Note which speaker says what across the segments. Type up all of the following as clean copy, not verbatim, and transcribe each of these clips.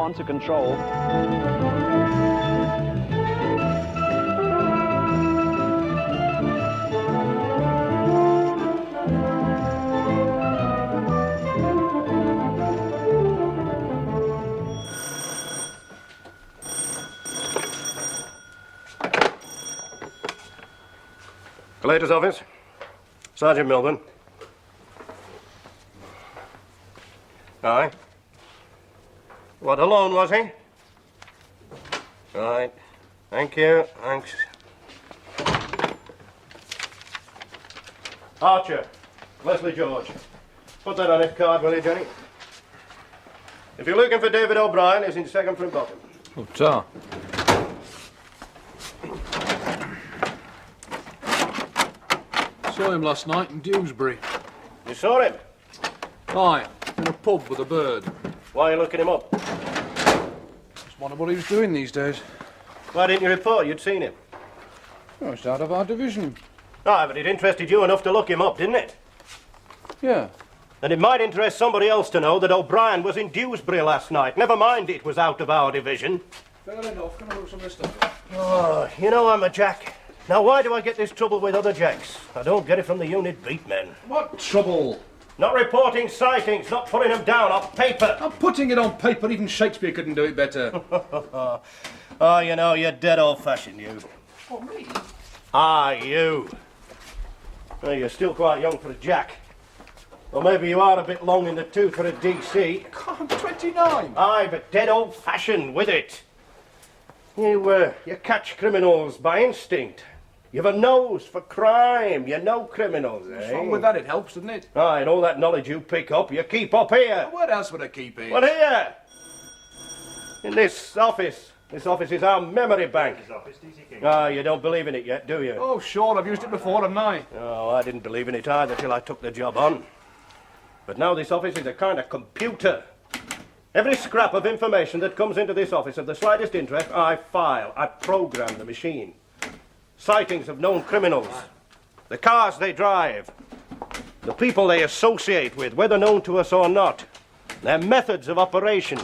Speaker 1: 1 to control.
Speaker 2: Collator's office. Sergeant Milburn. Aye. What, alone, was he? Right. Thank you. Thanks. Archer. Leslie George. Put that on his card, will you, Jenny? If you're looking for David O'Brien, he's in second from bottom.
Speaker 3: Oh, tar. Saw him last night in Dewsbury.
Speaker 2: You saw him?
Speaker 3: Aye, in a pub with a bird.
Speaker 2: Why are you looking him up?
Speaker 3: Just wonder what he was doing these days.
Speaker 2: Why didn't you report you'd seen him?
Speaker 3: Oh, it's out of our division.
Speaker 2: Ah, but it interested you enough to look him up, didn't it?
Speaker 3: Yeah.
Speaker 2: And it might interest somebody else to know that O'Brien was in Dewsbury last night. Never mind it was out of our division.
Speaker 3: Fair enough. Can I look some of this stuff?
Speaker 2: Oh, you know I'm a Jack. Now, why do I get this trouble with other Jacks? I don't get it from the unit beat men.
Speaker 3: What trouble?
Speaker 2: Not reporting sightings, not putting them down on paper.
Speaker 3: I'm putting it on paper. Even Shakespeare couldn't do it better.
Speaker 2: Oh, you know, you're dead old-fashioned, you.
Speaker 3: What, me?
Speaker 2: Ah, you. Well, you're still quite young for a Jack. Or maybe you are a bit long in the tooth for a DC.
Speaker 3: I'm 29.
Speaker 2: Aye, but dead old-fashioned with it. You catch criminals by instinct. You've a nose for crime. You know criminals, eh?
Speaker 3: What's wrong with that? It helps, doesn't it?
Speaker 2: Aye, and all that knowledge you pick up, you keep up here.
Speaker 3: What else would I keep here?
Speaker 2: Well, here. In this office. This office is our memory bank. Ah, you don't believe in it yet, do you?
Speaker 3: Oh, sure. I've used it before, haven't I?
Speaker 2: Oh, I didn't believe in it either till I took the job on. But now this office is a kind of computer. Every scrap of information that comes into this office of the slightest interest, I file. I program the machine. Sightings of known criminals. The cars they drive. The people they associate with, whether known to us or not. Their methods of operation.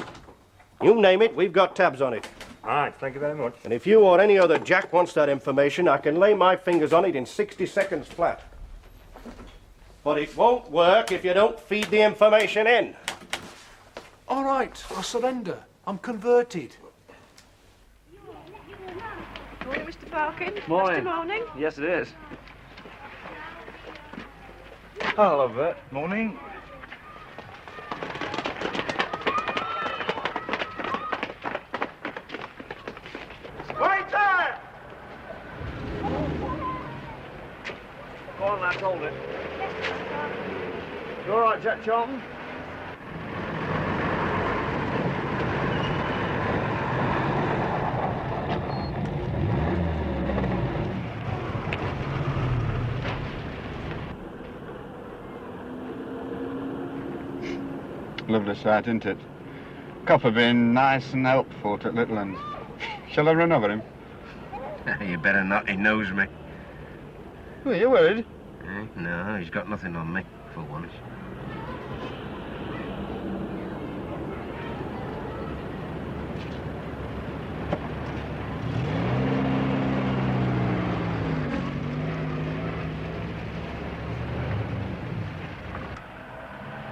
Speaker 2: You name it, we've got tabs on it.
Speaker 4: All right, thank you very much.
Speaker 2: And if you or any other Jack wants that information, I can lay my fingers on it in 60 seconds flat. But it won't work if you don't feed the information in.
Speaker 3: All right, I surrender. I'm converted.
Speaker 5: Morning, Mr. Parkin.
Speaker 1: Morning.
Speaker 5: Mr. Morning.
Speaker 1: Yes, it is.
Speaker 4: Hello, Bert. Morning.
Speaker 2: Waiter!
Speaker 1: Go on, lads, hold it. You all right, Jack Charlton?
Speaker 6: Lovely sight, isn't it? Copper being nice and helpful to little uns. Shall I run over him?
Speaker 2: You better not, he knows me.
Speaker 6: Are you worried?
Speaker 2: No, he's got nothing on me, for once.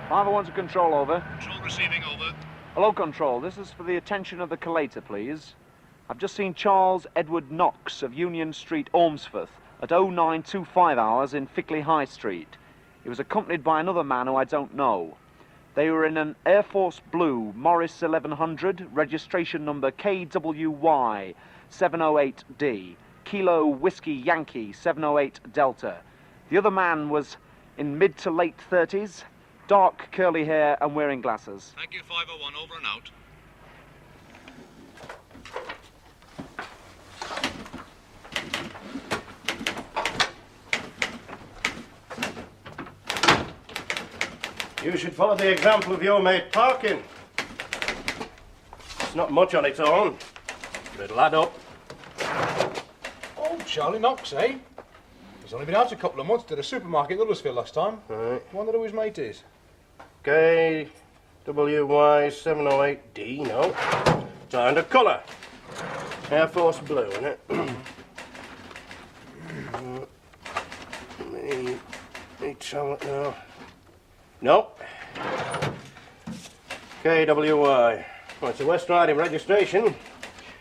Speaker 1: Five oh one to control, over.
Speaker 3: Control receiving over.
Speaker 1: Hello, control. This is for the attention of the collator, please. I've just seen Charles Edward Knox of Union Street, Ormsforth, at 0925 hours in Fickley High Street. He was accompanied by another man who I don't know. They were in an Air Force Blue Morris 1100, registration number KWY 708D, Kilo Whiskey Yankee 708 Delta. The other man was in mid to late 30s, dark curly hair and wearing glasses.
Speaker 3: Thank you, 501. Over and out.
Speaker 2: You should follow the example of your mate Parkin. It's not much on its own, but it'll add up.
Speaker 3: Oh, Charlie Knox, eh? He's only been out a couple of months. Did a supermarket in Huddersfield last time.
Speaker 2: Right.
Speaker 3: Wonder who his mate is.
Speaker 2: Okay, WY708D, no. It's under colour. Air Force blue, isn't it? Me tell it now. No. KWY. Well, it's a West Riding registration.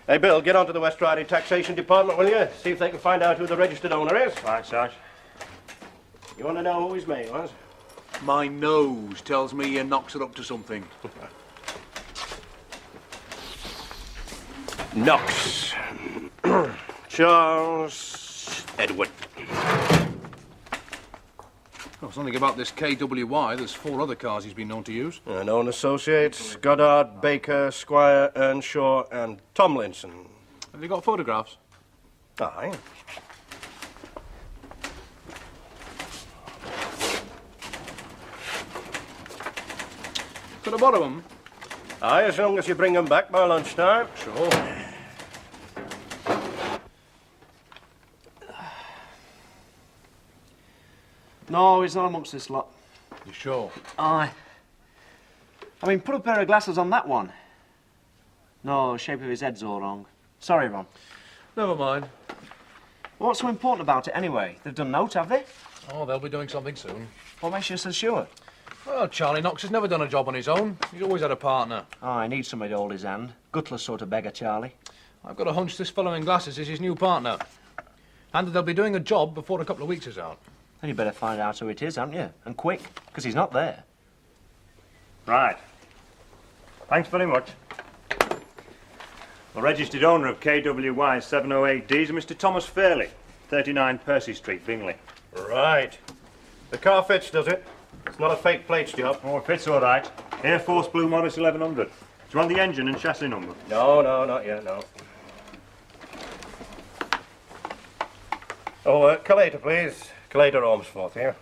Speaker 2: Hey, Bill, get onto the West Riding Taxation Department, will you? See if they can find out who the registered owner is.
Speaker 4: Right, Sarge.
Speaker 2: You want to know who his mate was?
Speaker 3: My nose tells me your knocks are up to something.
Speaker 2: Knox. Charles Edward.
Speaker 3: Well, something about this KWY. There's 4 other cars he's been known to use.
Speaker 2: Known associates, Goddard, Baker, Squire, Earnshaw, and Tomlinson.
Speaker 3: Have you got photographs?
Speaker 2: Aye.
Speaker 3: Could I borrow them?
Speaker 2: Aye, as long as you bring them back by lunchtime.
Speaker 3: Sure.
Speaker 1: No, he's not amongst this lot.
Speaker 3: You sure?
Speaker 1: Aye. I mean, put a pair of glasses on that one. No, the shape of his head's all wrong. Sorry, Ron.
Speaker 3: Never mind.
Speaker 1: What's so important about it anyway? They've done note, have they?
Speaker 3: Oh, they'll be doing something soon.
Speaker 1: What makes you so sure?
Speaker 3: Well, Charlie Knox has never done a job on his own. He's always had a partner.
Speaker 1: Oh, I need somebody to hold his hand. Gutless sort of beggar, Charlie.
Speaker 3: I've got a hunch this fellow in glasses is his new partner. And that they'll be doing a job before a couple of weeks is out.
Speaker 1: Then you better find out who it is, haven't you? And quick, because he's not there.
Speaker 4: Right. Thanks very much. The registered owner of KWY 708D is Mr. Thomas Fairley, 39 Percy Street, Bingley.
Speaker 2: Right. The car fits, does it? It's not a fake plates job.
Speaker 4: Oh, it fits all right. Air Force Blue Modus 1100. Do you want the engine and chassis number?
Speaker 2: No, not yet, no. Oh, collator, please. Collator Ormsforth here.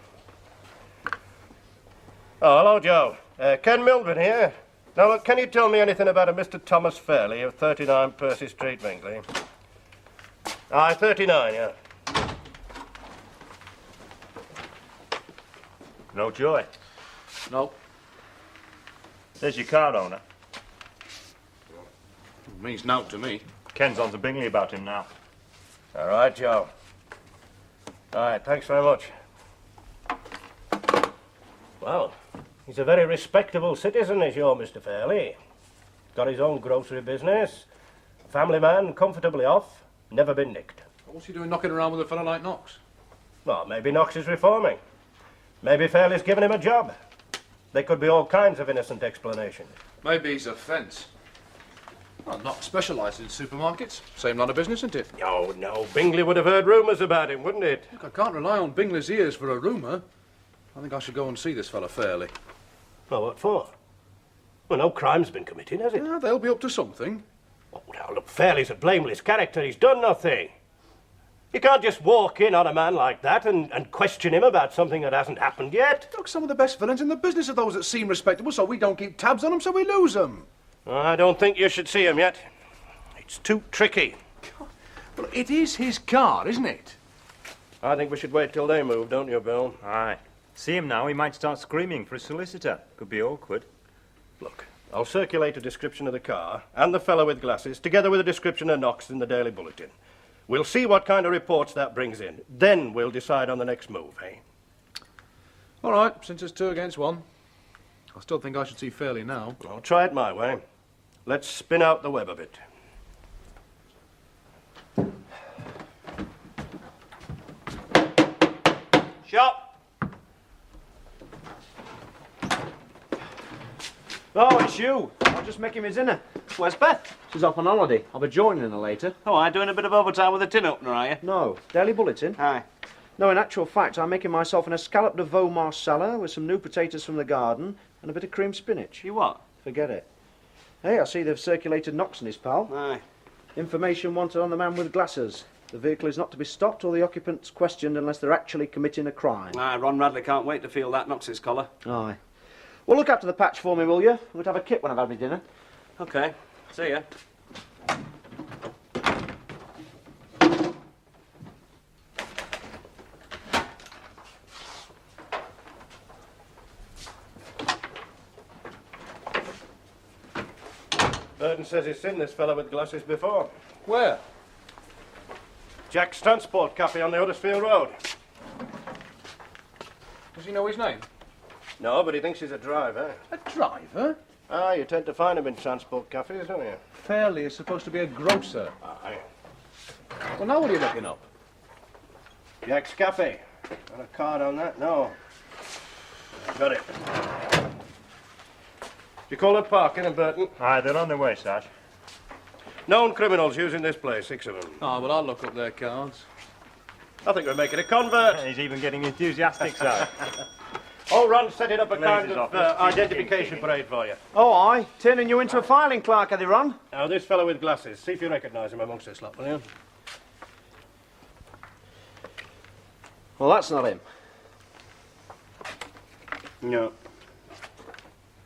Speaker 2: Oh, hello, Joe. Ken Milburn here. Now, look, can you tell me anything about a Mr. Thomas Fairley of 39 Percy Street, Bingley? Aye, 39, yeah.
Speaker 4: No joy.
Speaker 3: No.
Speaker 4: There's your car owner.
Speaker 3: Means nought to me.
Speaker 4: Ken's on to Bingley about him now.
Speaker 2: All right, Joe. All right, thanks very much. Well, he's a very respectable citizen, is your Mr. Fairley. Got his own grocery business. Family man, comfortably off. Never been nicked.
Speaker 3: What's he doing knocking around with a fellow like Knox?
Speaker 2: Well, maybe Knox is reforming. Maybe Fairley's given him a job. There could be all kinds of innocent explanations.
Speaker 3: Maybe he's a fence. Well, Knox specialises in supermarkets. Same line of business, isn't it?
Speaker 2: Oh, no. Bingley would have heard rumours about him, wouldn't it?
Speaker 3: Look, I can't rely on Bingley's ears for a rumour. I think I should go and see this fellow Fairley.
Speaker 2: Well, what for? Well, no crime's been committed, has it?
Speaker 3: Yeah, they'll be up to something.
Speaker 2: Oh, now, look, Fairley's a blameless character. He's done nothing. You can't just walk in on a man like that and question him about something that hasn't happened yet.
Speaker 3: Look, some of the best villains in the business are those that seem respectable, so we don't keep tabs on them, so we lose them.
Speaker 2: I don't think you should see him yet. It's too tricky.
Speaker 3: But it is his car, isn't it?
Speaker 2: I think we should wait till they move, don't you, Bill?
Speaker 4: Aye. See him now, he might start screaming for a solicitor. Could be awkward.
Speaker 2: Look, I'll circulate a description of the car and the fellow with glasses, together with a description of Knox in the Daily Bulletin. We'll see what kind of reports that brings in. Then we'll decide on the next move, eh?
Speaker 3: All right, since it's 2 against 1. I still think I should see Fairley now.
Speaker 2: I'll try it my way. Let's spin out the web of it. Shop!
Speaker 1: Oh, it's you. I'll just make him his dinner.
Speaker 7: Where's Beth?
Speaker 1: She's off on holiday. I'll be joining her later.
Speaker 7: Oh, I'm doing a bit of overtime with a tin opener, are you?
Speaker 1: No, Daily Bulletin.
Speaker 7: Aye.
Speaker 1: No, in actual fact, I'm making myself an escalope de veau marsala with some new potatoes from the garden and a bit of cream spinach.
Speaker 7: You what?
Speaker 1: Forget it. Hey, I see they've circulated Knox and his pal.
Speaker 7: Aye.
Speaker 1: Information wanted on the man with glasses. The vehicle is not to be stopped or the occupants questioned unless they're actually committing a crime.
Speaker 7: Aye, Ron Radley can't wait to feel that Knox's collar.
Speaker 1: Aye. Well, look after the patch for me, will you? We'll have a kip when I've had my dinner.
Speaker 7: Okay. See ya.
Speaker 2: Burton says he's seen this fellow with glasses before.
Speaker 3: Where?
Speaker 2: Jack's Transport Cafe on the Huddersfield Road.
Speaker 3: Does he know his name?
Speaker 2: No, but he thinks he's a driver.
Speaker 3: A driver?
Speaker 2: Ah, you tend to find him in transport cafes, don't you?
Speaker 3: Fairley is supposed to be a grocer.
Speaker 2: Aye.
Speaker 3: Well, now what are you looking up?
Speaker 2: Jack's Cafe. Got a card on that? No. Got it. You call it Parkin and Burton?
Speaker 4: Aye, they're on their way, Sarge.
Speaker 2: Known criminals using this place, 6 of them.
Speaker 3: Oh, well, I'll look up their cards.
Speaker 2: I think we're making a convert.
Speaker 4: He's even getting enthusiastic, Sarge.
Speaker 2: Oh, Ron setting up a kind
Speaker 4: Blazes
Speaker 2: of
Speaker 4: office.
Speaker 2: identification parade for you.
Speaker 1: Oh, aye. Turning you into a filing clerk, are they, Ron?
Speaker 2: Now, this fellow with glasses, see if you recognise him amongst this lot, will you?
Speaker 1: Well, that's not him.
Speaker 2: No.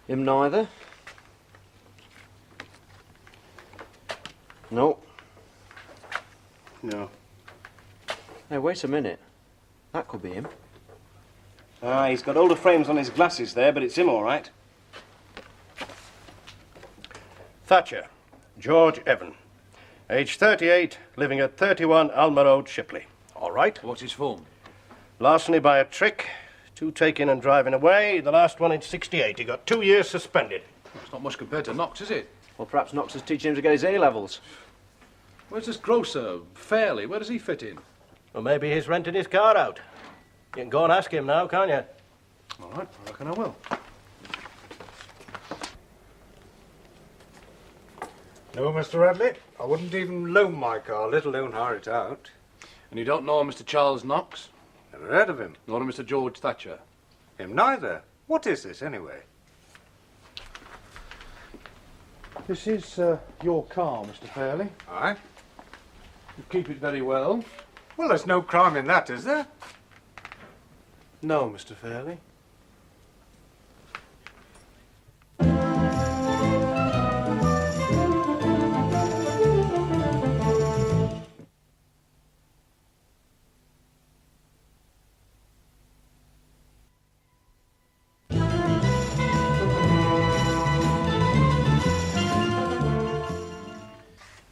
Speaker 1: Him neither. No.
Speaker 2: No.
Speaker 1: Hey, wait a minute. That could be him.
Speaker 7: Ah, he's got older frames on his glasses there, but it's him all right.
Speaker 2: Thatcher. George Evan. Age 38, living at 31 Alma Road, Shipley. All right.
Speaker 3: What's his form?
Speaker 2: Larceny by a trick, 2 taken and driving away. The last one in 68. He got 2 years suspended.
Speaker 3: It's not much compared to Knox, is it?
Speaker 1: Well, perhaps Knox is teaching him to get his A-levels.
Speaker 3: Where's this grocer, Fairley? Where does he fit in?
Speaker 2: Well, maybe he's renting his car out. You can go and ask him now, can't you?
Speaker 3: All right, I reckon I will.
Speaker 6: No, Mr. Radley. I wouldn't even loan my car, let alone hire it out.
Speaker 3: And you don't know Mr. Charles Knox?
Speaker 6: Never heard of him.
Speaker 3: Nor Mr. George Thatcher?
Speaker 6: Him neither. What is this, anyway?
Speaker 3: This is your car, Mr. Fairley.
Speaker 6: Aye?
Speaker 3: You keep it very well.
Speaker 6: Well, there's no crime in that, is there?
Speaker 3: No, Mr. Fairley.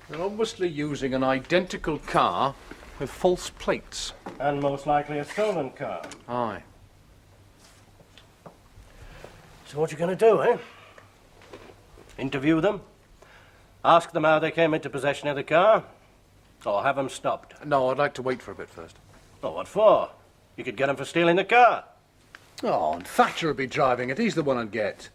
Speaker 3: They're obviously using an identical car with false plates.
Speaker 2: And most likely a stolen car.
Speaker 3: Aye.
Speaker 2: So what you going to do, eh? Interview them? Ask them how they came into possession of the car? Or have them stopped?
Speaker 3: No, I'd like to wait for a bit first.
Speaker 2: Oh, what for? You could get them for stealing the car.
Speaker 3: Oh, and Thatcher would be driving it. He's the one I'd get.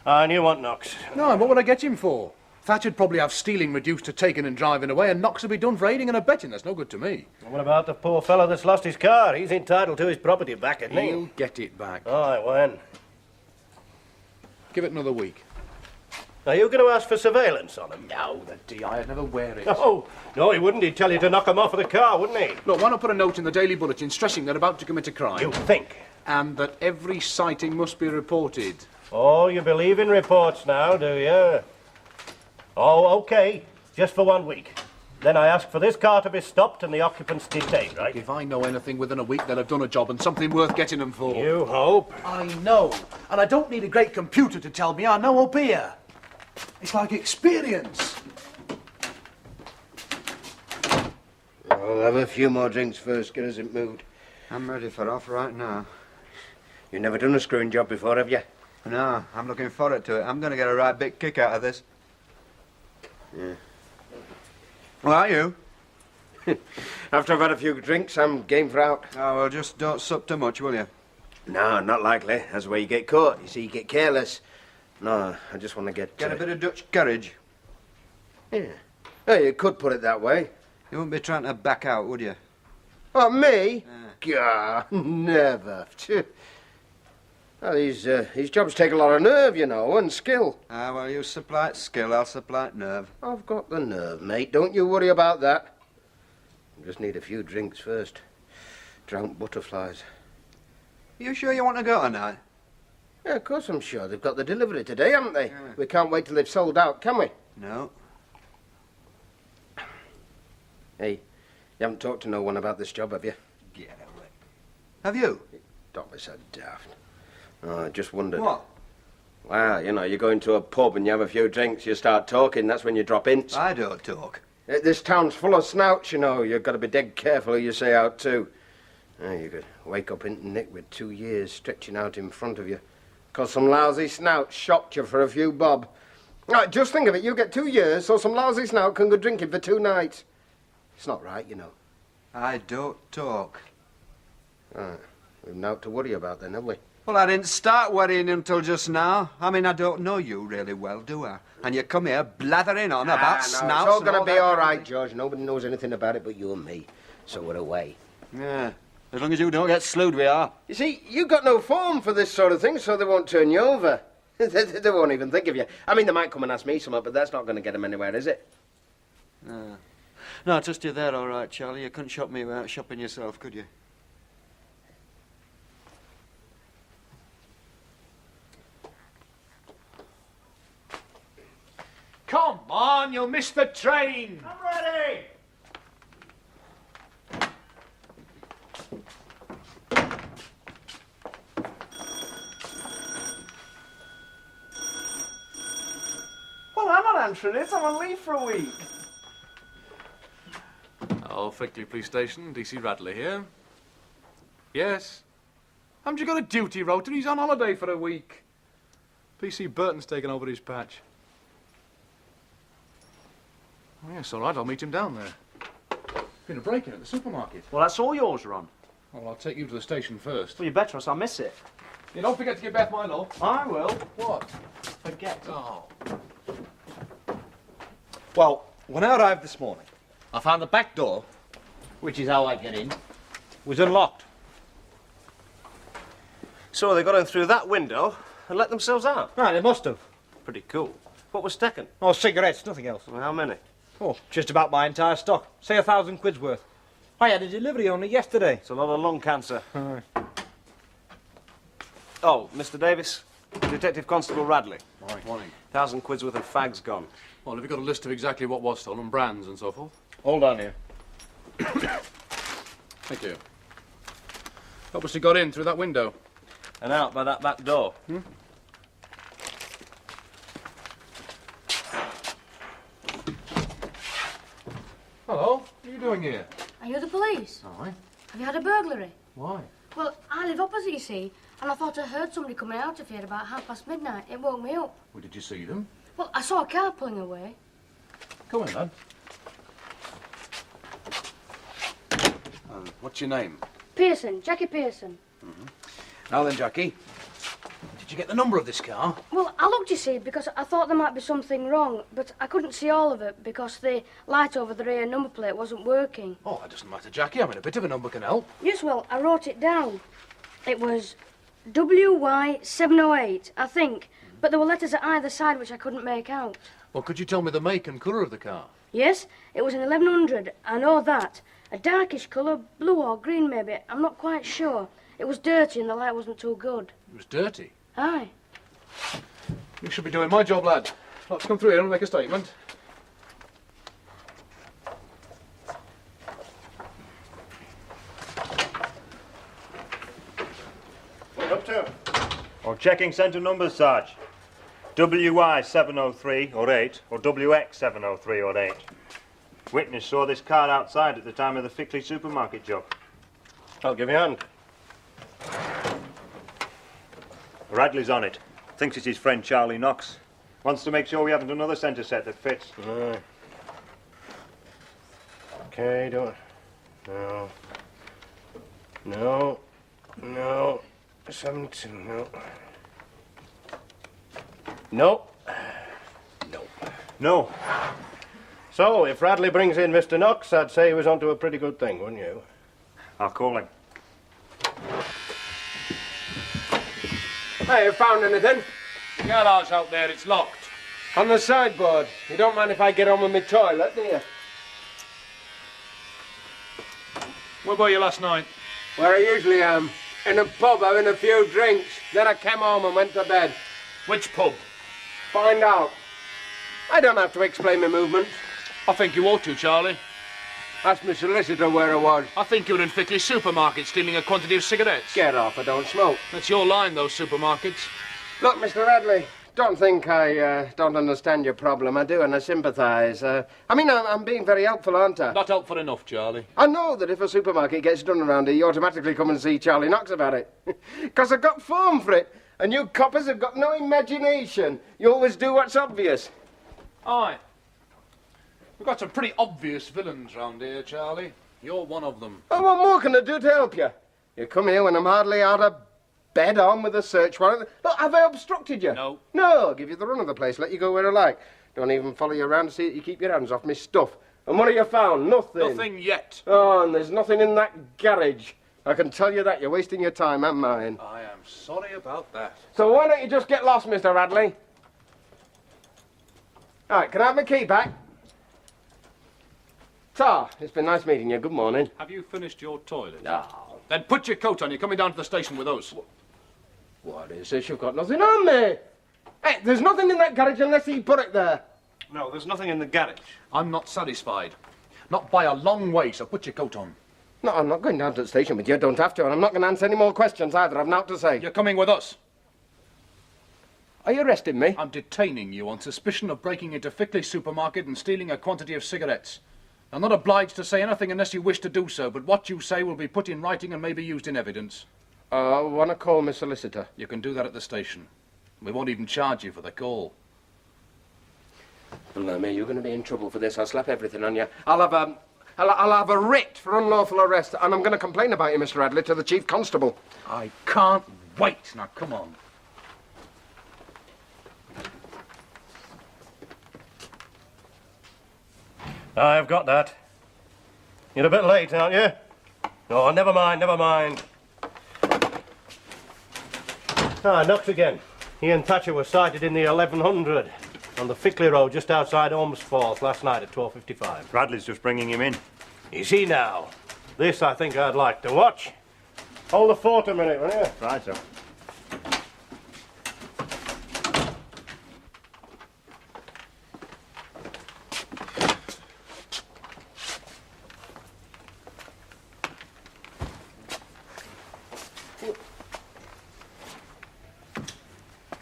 Speaker 2: And you want Knox.
Speaker 3: No, what would I get him for? Thatcher'd probably have stealing reduced to taking and driving away, and Knox would be done for aiding and abetting. That's no good to me.
Speaker 2: And what about the poor fellow that's lost his car? He's entitled to his property back, isn't he?
Speaker 3: He'll get it back.
Speaker 2: Aye, when?
Speaker 3: Give it another week.
Speaker 2: Are you going to ask for surveillance on him?
Speaker 3: No, the DI, I'd never wear it.
Speaker 2: Oh, no, he wouldn't. He'd tell you to knock him off of the car, wouldn't he?
Speaker 3: Look, why not put a note in the Daily Bulletin stressing they're about to commit a crime?
Speaker 2: You think?
Speaker 3: And that every sighting must be reported.
Speaker 2: Oh, you believe in reports now, do you? Oh, OK. Just for 1 week. Then I ask for this car to be stopped and the occupants detained, right?
Speaker 3: If I know anything within a week, they'll have done a job and something worth getting them for.
Speaker 2: You hope.
Speaker 3: I know. And I don't need a great computer to tell me I know up here. It's like experience.
Speaker 8: I'll have a few more drinks first, get us in mood.
Speaker 9: I'm ready for off right now.
Speaker 8: You've never done a screwing job before, have you?
Speaker 9: No, I'm looking forward to it. I'm going to get a right big kick out of this.
Speaker 8: Yeah.
Speaker 9: Well, are you?
Speaker 8: After I've had a few drinks, I'm game for out.
Speaker 9: Oh, well, just don't sup too much, will you?
Speaker 8: No, not likely. That's where you get caught. You see, you get careless. No, I just want to get...
Speaker 9: Get a bit of Dutch courage.
Speaker 8: Yeah. Oh, you could put it that way.
Speaker 9: You wouldn't be trying to back out, would you?
Speaker 8: Oh, me? Gah, never. Well, these jobs take a lot of nerve, you know, and skill.
Speaker 9: Ah, well, you supply skill, I'll supply nerve.
Speaker 8: I've got the nerve, mate. Don't you worry about that. I just need a few drinks first. Drowned butterflies.
Speaker 9: You sure you want to go tonight?
Speaker 8: Yeah, of course I'm sure. They've got the delivery today, haven't they?
Speaker 9: Yeah.
Speaker 8: We can't wait till they've sold out, can we?
Speaker 9: No.
Speaker 8: Hey, you haven't talked to no one about this job, have you?
Speaker 9: Get away. Have you?
Speaker 8: Don't be so daft. Oh, I just wondered.
Speaker 9: What?
Speaker 8: Well, you know, you go into a pub and you have a few drinks, you start talking, that's when you drop hints.
Speaker 9: I don't talk.
Speaker 8: This town's full of snouts, you know. You've got to be dead careful who you say out to. You could wake up into Nick with 2 years stretching out in front of you. 'Cause some lousy snout shocked you for a few bob. Right, just think of it. You get 2 years, so some lousy snout can go drinking for 2 nights. It's not right, you know.
Speaker 9: I don't talk.
Speaker 8: Right. We've naught to worry about then, have we?
Speaker 9: Well, I didn't start worrying until just now. I mean, I don't know you really well, do I? And you come here blathering on about snouts.
Speaker 8: It's all going to be
Speaker 9: that
Speaker 8: all
Speaker 9: kind of
Speaker 8: right,
Speaker 9: thing.
Speaker 8: George. Nobody knows anything about it but you and me. So we're away.
Speaker 9: Yeah, as long as you don't get slewed, we are.
Speaker 8: You see, you got no form for this sort of thing, so they won't turn you over. They won't even think of you. I mean, they might come and ask me something, but that's not going to get them anywhere, is it?
Speaker 9: No, I trust you there, all right, Charlie. You couldn't shop me without shopping yourself, could you?
Speaker 3: Come on, you'll miss the train.
Speaker 2: I'm ready!
Speaker 1: Well, I'm not answering it. I'm on leave for a week.
Speaker 3: Oh, Fickley Police Station, DC Radley here. Yes. Haven't you got a duty rotor? He's on holiday for a week. PC Burton's taken over his patch. Oh, yes, all right, I'll meet him down there. Been a break-in at the supermarket.
Speaker 1: Well, that's all yours, Ron.
Speaker 3: Well, I'll take you to the station first.
Speaker 1: Well, you better, else I'll miss it.
Speaker 3: You don't forget to give Beth my love.
Speaker 1: I will.
Speaker 3: What?
Speaker 1: Forget.
Speaker 3: Oh.
Speaker 10: Well, when I arrived this morning, I found the back door, which is how I get in, was unlocked.
Speaker 2: So they got in through that window and let themselves out?
Speaker 10: Right, they must have.
Speaker 2: Pretty cool. What was taken?
Speaker 10: Oh, cigarettes, nothing else.
Speaker 2: Well, how many?
Speaker 10: Oh, just about my entire stock. Say 1,000 quid's worth. I had a delivery only yesterday.
Speaker 2: It's a lot of lung cancer. Oh, Mr. Davis, Detective Constable Radley.
Speaker 3: Morning.
Speaker 2: 1,000 quid's worth of fags gone.
Speaker 3: Well, have you got a list of exactly what was stolen, brands and so forth?
Speaker 10: Hold on here.
Speaker 3: Thank you. Obviously got in through that window.
Speaker 2: And out by that back door.
Speaker 3: Hello, what are you doing here?
Speaker 5: Are you the police?
Speaker 3: Aye.
Speaker 5: Have you had a burglary?
Speaker 3: Why?
Speaker 5: Well, I live opposite, you see, and I thought I heard somebody coming out of here about midnight. It woke me up.
Speaker 3: Well, did you see them?
Speaker 5: Well, I saw a car pulling away.
Speaker 3: Come in, lad. What's your name?
Speaker 5: Pearson, Jackie Pearson.
Speaker 3: Now then, Jackie. Did you get the number of this car?
Speaker 5: Well, I looked, you see, because I thought there might be something wrong, but I couldn't see all of it because the light over the rear number plate wasn't working.
Speaker 3: Oh, that doesn't matter, Jackie. I mean, a bit of a number can help.
Speaker 5: Yes, well, I wrote it down. It was WY708, I think, but there were letters at either side which I couldn't make out.
Speaker 3: Well, could you tell me the make and colour of the car?
Speaker 5: Yes, it was an 1100, I know that. A darkish colour, blue or green maybe, I'm not quite sure. It was dirty and the light wasn't too good.
Speaker 3: It was dirty.
Speaker 5: Aye.
Speaker 3: You should be doing my job, lad. Let's come through here and make a statement.
Speaker 2: What up to?
Speaker 4: Or checking centre numbers, Sarge. WY703 or 8 or WX703 or 8. Witness saw this car outside at the time of the Fickley supermarket job.
Speaker 2: I'll give you a hand.
Speaker 4: Radley's on it. Thinks it's his friend Charlie Knox. Wants to make sure we haven't another centre set that fits.
Speaker 2: Right. Okay, don't. No. No. No. 72. No. No. No.
Speaker 4: No.
Speaker 2: So, if Radley brings in Mr. Knox, I'd say he was onto a pretty good thing, wouldn't you?
Speaker 4: I'll call him.
Speaker 8: Hey, you found anything?
Speaker 3: Garage out there, it's locked.
Speaker 8: On the sideboard. You don't mind if I get on with my toilet, do you?
Speaker 3: Where were you last night?
Speaker 8: Where I usually am. In a pub having a few drinks. Then I came home and went to bed.
Speaker 3: Which pub?
Speaker 8: Find out. I don't have to explain my movements.
Speaker 3: I think you ought to, Charlie.
Speaker 8: Ask my solicitor where I was.
Speaker 3: I think you were in Fickley's supermarket stealing a quantity of cigarettes.
Speaker 8: Get off, I don't smoke.
Speaker 3: That's your line, those supermarkets.
Speaker 8: Look, Mr. Radley, don't think I don't understand your problem. I do, and I sympathise. I mean, I'm being very helpful, aren't I?
Speaker 3: Not helpful enough, Charlie.
Speaker 8: I know that if a supermarket gets done around here, you automatically come and see Charlie Knox about it. Because I've got form for it, and you coppers have got no imagination. You always do what's obvious.
Speaker 3: Aye. We've got some pretty obvious villains round here, Charlie. You're one of them.
Speaker 8: Oh, what more can I do to help you? You come here when I'm hardly out of bed on with a search warrant. Look, have I obstructed you?
Speaker 3: No.
Speaker 8: No, I'll give you the run of the place, let you go where I like. Don't even follow you around to see that you keep your hands off me stuff. And what have you found? Nothing.
Speaker 3: Nothing yet.
Speaker 8: Oh, and there's nothing in that garage. I can tell you that. You're wasting your time and mine.
Speaker 3: I am sorry about that.
Speaker 8: So why don't you just get lost, Mr. Radley? All right, can I have my key back? Tar, it's been nice meeting you. Good morning.
Speaker 3: Have you finished your toilet?
Speaker 8: No.
Speaker 3: Then put your coat on. You're coming down to the station with us.
Speaker 8: What is this? You've got nothing on me. Hey, there's nothing in that garage unless he put it there.
Speaker 2: No, there's nothing in the garage.
Speaker 3: I'm not satisfied. Not by a long way, so put your coat on.
Speaker 8: No, I'm not going down to the station with you. Don't have to, and I'm not going to answer any more questions either. I've naught to say.
Speaker 3: You're coming with us.
Speaker 8: Are you arresting me?
Speaker 3: I'm detaining you on suspicion of breaking into Fickley's supermarket and stealing a quantity of cigarettes. I'm not obliged to say anything unless you wish to do so, but what you say will be put in writing and may be used in evidence.
Speaker 8: I want to call my solicitor.
Speaker 3: You can do that at the station. We won't even charge you for the call.
Speaker 8: Blimey, you're going to be in trouble for this. I'll slap everything on you. I'll have a writ for unlawful arrest, and I'm going to complain about you, Mr. Radley, to the Chief Constable.
Speaker 3: I can't wait. Now, come on.
Speaker 2: I've got that. You're a bit late, aren't you? Oh, never mind, never mind. Ah, Knox again. He and Thatcher were sighted in the 1100 on the Fickley Road just outside Ormsforth last night at 12:55.
Speaker 4: Bradley's just bringing him in.
Speaker 2: Is he now? This I think I'd like to watch. Hold the fort a minute, will you?
Speaker 4: Right, sir.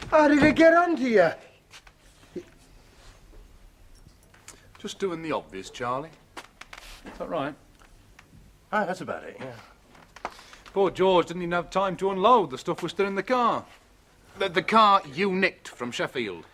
Speaker 8: How did it get onto you?
Speaker 3: Just doing the obvious, Charlie. Is that right?
Speaker 2: Ah, that's about it, yeah.
Speaker 3: Poor George didn't even have time to unload. The stuff was still in the car. The car you nicked from Sheffield.